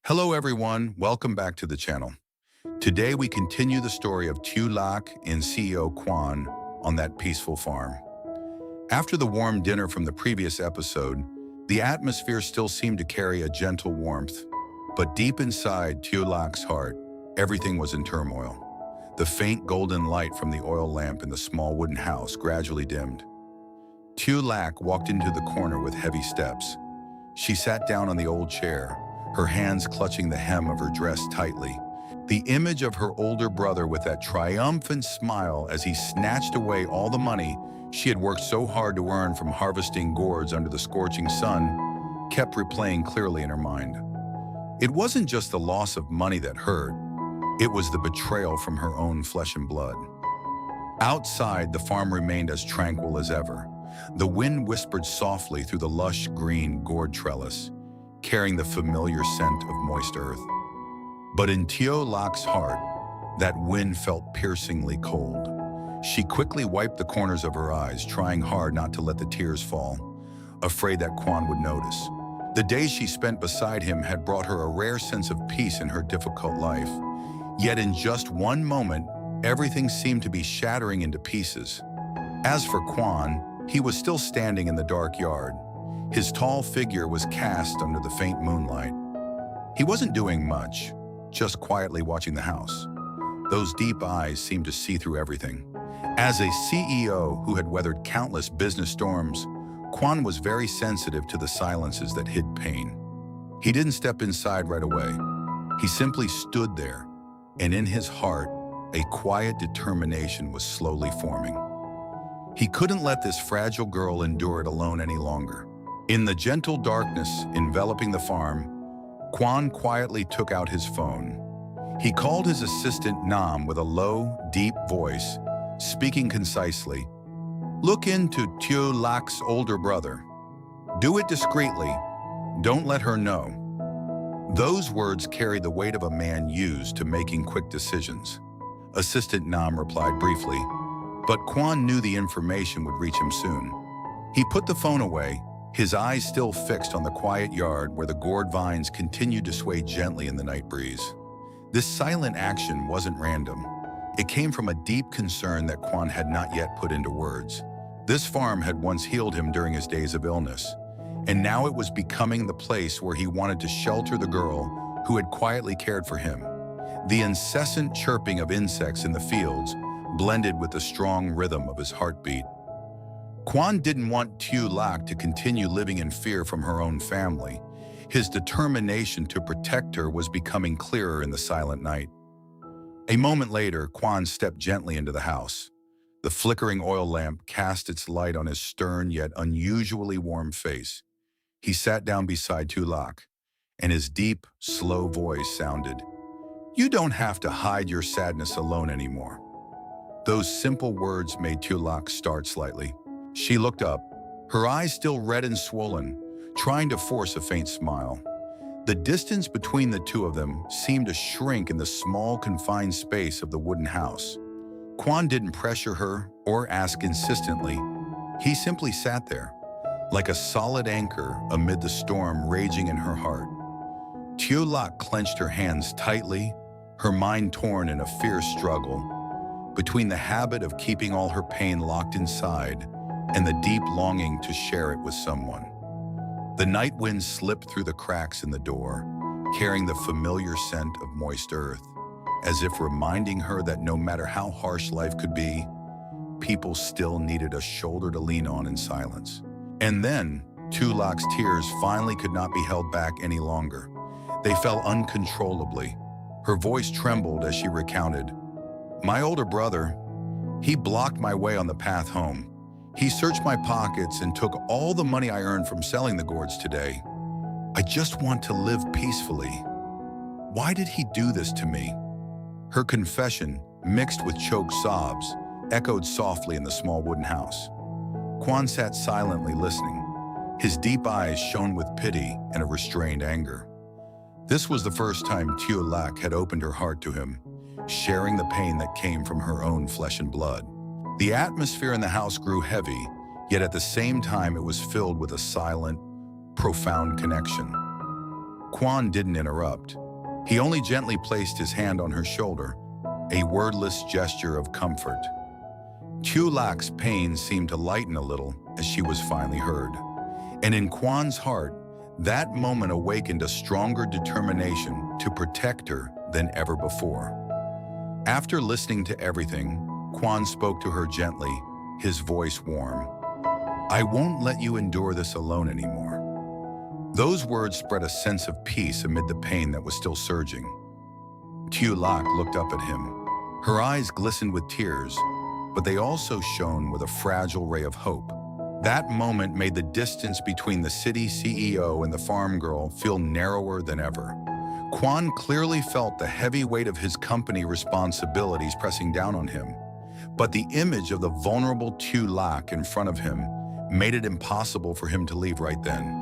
Hello everyone, welcome back to the channel. Today we continue the story of Tieu Lac and CEO Quan on that peaceful farm. After the warm dinner from the previous episode, the atmosphere still seemed to carry a gentle warmth, but deep inside Tieu Lac's heart, everything was in turmoil. The faint golden light from the oil lamp in the small wooden house gradually dimmed. Tieu Lac walked into the corner with heavy steps. She sat down on the old chair, her hands clutching the hem of her dress tightly. The image of her older brother with that triumphant smile as he snatched away all the money she had worked so hard to earn from harvesting gourds under the scorching sun kept replaying clearly in her mind. It wasn't just the loss of money that hurt, it was the betrayal from her own flesh and blood. Outside, the farm remained as tranquil as ever. The wind whispered softly through the lush green gourd trellis, carrying the familiar scent of moist earth. But in Tieu Lac's heart, that wind felt piercingly cold. She quickly wiped the corners of her eyes, trying hard not to let the tears fall, afraid that Quan would notice. The days she spent beside him had brought her a rare sense of peace in her difficult life. Yet in just one moment, everything seemed to be shattering into pieces. As for Quan, he was still standing in the dark yard. His tall figure was cast under the faint moonlight. He wasn't doing much, just quietly watching the house. Those deep eyes seemed to see through everything. As a CEO who had weathered countless business storms, Quan was very sensitive to the silences that hid pain. He didn't step inside right away. He simply stood there, and in his heart, a quiet determination was slowly forming. He couldn't let this fragile girl endure it alone any longer. In the gentle darkness enveloping the farm, Quan quietly took out his phone. He called his assistant Nam with a low, deep voice, speaking concisely. "Look into Tieu Lac's older brother. Do it discreetly. Don't let her know." Those words carried the weight of a man used to making quick decisions. Assistant Nam replied briefly, but Quan knew the information would reach him soon. He put the phone away, his eyes still fixed on the quiet yard where the gourd vines continued to sway gently in the night breeze. This silent action wasn't random. It came from a deep concern that Quan had not yet put into words. This farm had once healed him during his days of illness, and now it was becoming the place where he wanted to shelter the girl who had quietly cared for him. The incessant chirping of insects in the fields blended with the strong rhythm of his heartbeat. Quan didn't want Tieu Lac to continue living in fear from her own family. His determination to protect her was becoming clearer in the silent night. A moment later, Quan stepped gently into the house. The flickering oil lamp cast its light on his stern yet unusually warm face. He sat down beside Tieu Lac, and his deep, slow voice sounded, "You don't have to hide your sadness alone anymore." Those simple words made Tieu Lac start slightly. She looked up, her eyes still red and swollen, trying to force a faint smile. The distance between the two of them seemed to shrink in the small, confined space of the wooden house. Quan didn't pressure her or ask insistently. He simply sat there, like a solid anchor amid the storm raging in her heart. Tieu Lac clenched her hands tightly, her mind torn in a fierce struggle between the habit of keeping all her pain locked inside and the deep longing to share it with someone. The night wind slipped through the cracks in the door, carrying the familiar scent of moist earth, as if reminding her that no matter how harsh life could be, people still needed a shoulder to lean on in silence. And then, Tieu Lac's tears finally could not be held back any longer. They fell uncontrollably. Her voice trembled as she recounted, "My older brother, he blocked my way on the path home. He searched my pockets and took all the money I earned from selling the gourds today. I just want to live peacefully. Why did he do this to me?" Her confession, mixed with choked sobs, echoed softly in the small wooden house. Quan sat silently listening. His deep eyes shone with pity and a restrained anger. This was the first time Tieu Lac had opened her heart to him, sharing the pain that came from her own flesh and blood. The atmosphere in the house grew heavy, yet at the same time it was filled with a silent, profound connection. Quan didn't interrupt. He only gently placed his hand on her shoulder, a wordless gesture of comfort. Tieu Lac's pain seemed to lighten a little as she was finally heard. And in Quan's heart, that moment awakened a stronger determination to protect her than ever before. After listening to everything, Quan spoke to her gently, his voice warm. "I won't let you endure this alone anymore." Those words spread a sense of peace amid the pain that was still surging. Tieu Lac looked up at him. Her eyes glistened with tears, but they also shone with a fragile ray of hope. That moment made the distance between the city CEO and the farm girl feel narrower than ever. Quan clearly felt the heavy weight of his company responsibilities pressing down on him, but the image of the vulnerable Tieu Lac in front of him made it impossible for him to leave right then.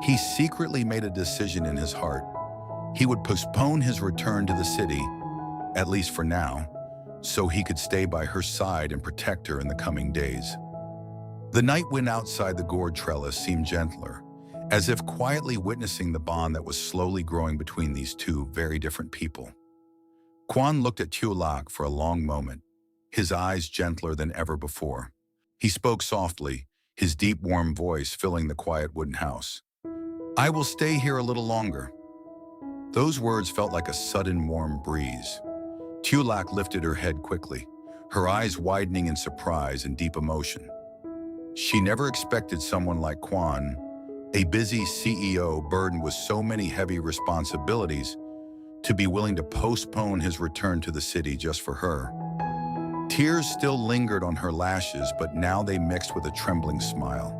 He secretly made a decision in his heart. He would postpone his return to the city, at least for now, so he could stay by her side and protect her in the coming days. The night wind outside the gourd trellis seemed gentler, as if quietly witnessing the bond that was slowly growing between these two very different people. Quan looked at Tieu Lac for a long moment, his eyes gentler than ever before. He spoke softly, his deep, warm voice filling the quiet wooden house. "I will stay here a little longer." Those words felt like a sudden warm breeze. Tieu Lac lifted her head quickly, her eyes widening in surprise and deep emotion. She never expected someone like Quan, a busy CEO burdened with so many heavy responsibilities, to be willing to postpone his return to the city just for her. Tears still lingered on her lashes, but now they mixed with a trembling smile.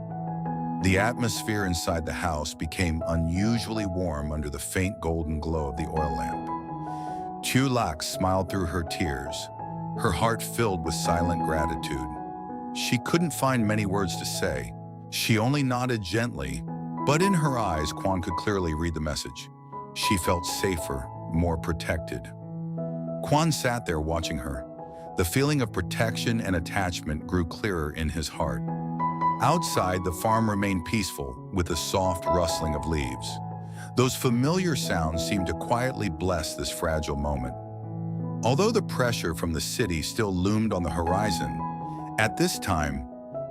The atmosphere inside the house became unusually warm under the faint golden glow of the oil lamp. Tieu Lac smiled through her tears, her heart filled with silent gratitude. She couldn't find many words to say. She only nodded gently, but in her eyes, Quan could clearly read the message. She felt safer, more protected. Quan sat there watching her. The feeling of protection and attachment grew clearer in his heart. Outside, the farm remained peaceful, with a soft rustling of leaves. Those familiar sounds seemed to quietly bless this fragile moment. Although the pressure from the city still loomed on the horizon, at this time,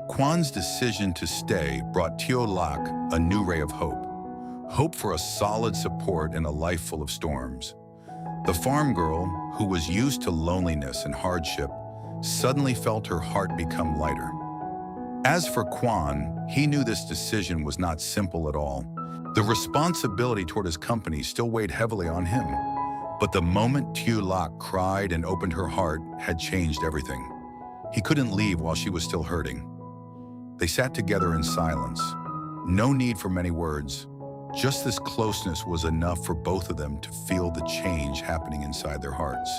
Quan's decision to stay brought Tieu Lac a new ray of hope. Hope for a solid support in a life full of storms. The farm girl, who was used to loneliness and hardship, suddenly felt her heart become lighter. As for Quan, he knew this decision was not simple at all. The responsibility toward his company still weighed heavily on him. But the moment Tieu Lac cried and opened her heart had changed everything. He couldn't leave while she was still hurting. They sat together in silence. No need for many words. Just this closeness was enough for both of them to feel the change happening inside their hearts.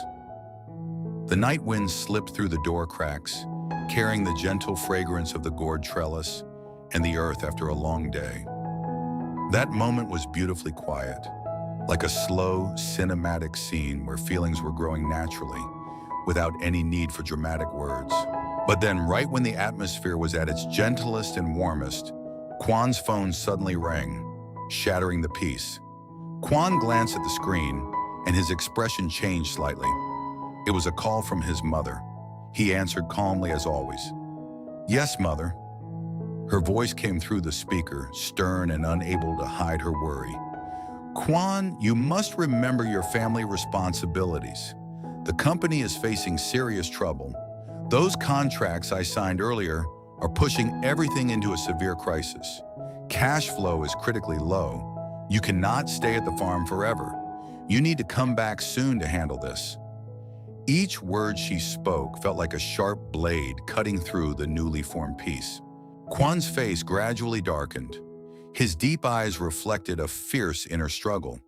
The night wind slipped through the door cracks, carrying the gentle fragrance of the gourd trellis and the earth after a long day. That moment was beautifully quiet, like a slow, cinematic scene where feelings were growing naturally, without any need for dramatic words. But then, right when the atmosphere was at its gentlest and warmest, Quan's phone suddenly rang, shattering the peace. Quan glanced at the screen, and his expression changed slightly. It was a call from his mother. He answered calmly as always. "Yes, Mother." Her voice came through the speaker, stern and unable to hide her worry. "Quan, you must remember your family responsibilities. The company is facing serious trouble. Those contracts I signed earlier are pushing everything into a severe crisis. Cash flow is critically low. You cannot stay at the farm forever. You need to come back soon to handle this." Each word she spoke felt like a sharp blade cutting through the newly formed peace. Quan's face gradually darkened. His deep eyes reflected a fierce inner struggle.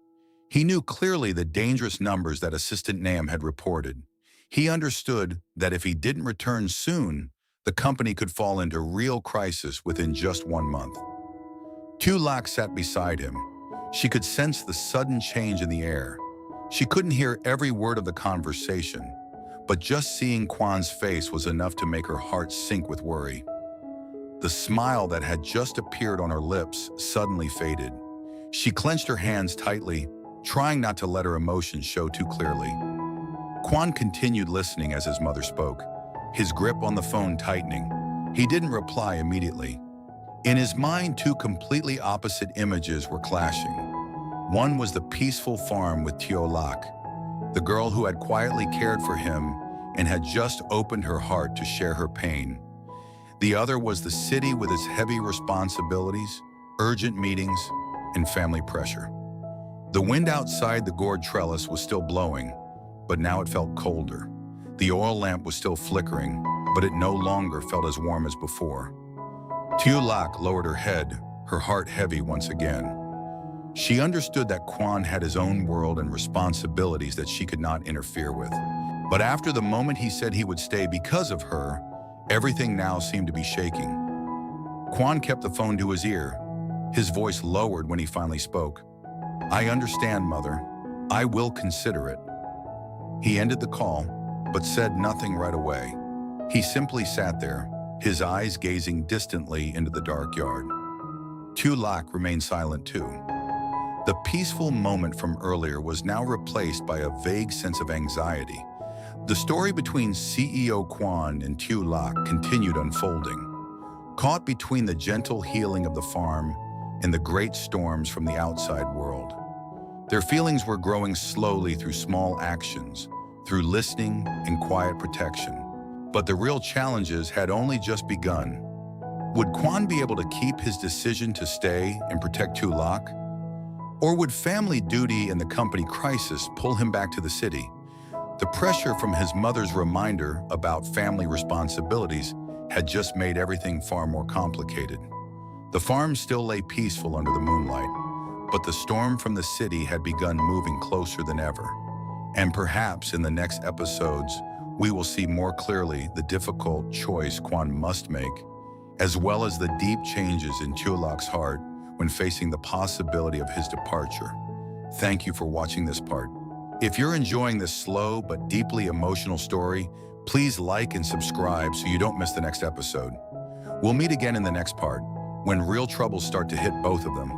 He knew clearly the dangerous numbers that Assistant Nam had reported. He understood that if he didn't return soon, the company could fall into real crisis within just 1 month. Tieu Lac sat beside him. She could sense the sudden change in the air. She couldn't hear every word of the conversation, but just seeing Quan's face was enough to make her heart sink with worry. The smile that had just appeared on her lips suddenly faded. She clenched her hands tightly, trying not to let her emotions show too clearly. Quan continued listening as his mother spoke, his grip on the phone tightening. He didn't reply immediately. In his mind, two completely opposite images were clashing. One was the peaceful farm with Tieu Lac, the girl who had quietly cared for him and had just opened her heart to share her pain. The other was the city with its heavy responsibilities, urgent meetings, and family pressure. The wind outside the gourd trellis was still blowing, but now it felt colder. The oil lamp was still flickering, but it no longer felt as warm as before. Tieu Lac lowered her head, her heart heavy once again. She understood that Quan had his own world and responsibilities that she could not interfere with. But after the moment he said he would stay because of her, everything now seemed to be shaking. Quan kept the phone to his ear, his voice lowered when he finally spoke. "I understand, Mother. I will consider it." He ended the call, but said nothing right away. He simply sat there, his eyes gazing distantly into the dark yard. Tieu Lac remained silent too. The peaceful moment from earlier was now replaced by a vague sense of anxiety. The story between CEO Quan and Tieu Lac continued unfolding, caught between the gentle healing of the farm and the great storms from the outside world. Their feelings were growing slowly through small actions, through listening and quiet protection. But the real challenges had only just begun. Would Quan be able to keep his decision to stay and protect Tieu Lac? Or would family duty and the company crisis pull him back to the city? The pressure from his mother's reminder about family responsibilities had just made everything far more complicated. The farm still lay peaceful under the moonlight, but the storm from the city had begun moving closer than ever. And perhaps in the next episodes, we will see more clearly the difficult choice Quan must make, as well as the deep changes in Tieu Lac's heart when facing the possibility of his departure. Thank you for watching this part. If you're enjoying this slow but deeply emotional story, please like and subscribe so you don't miss the next episode. We'll meet again in the next part, when real troubles start to hit both of them.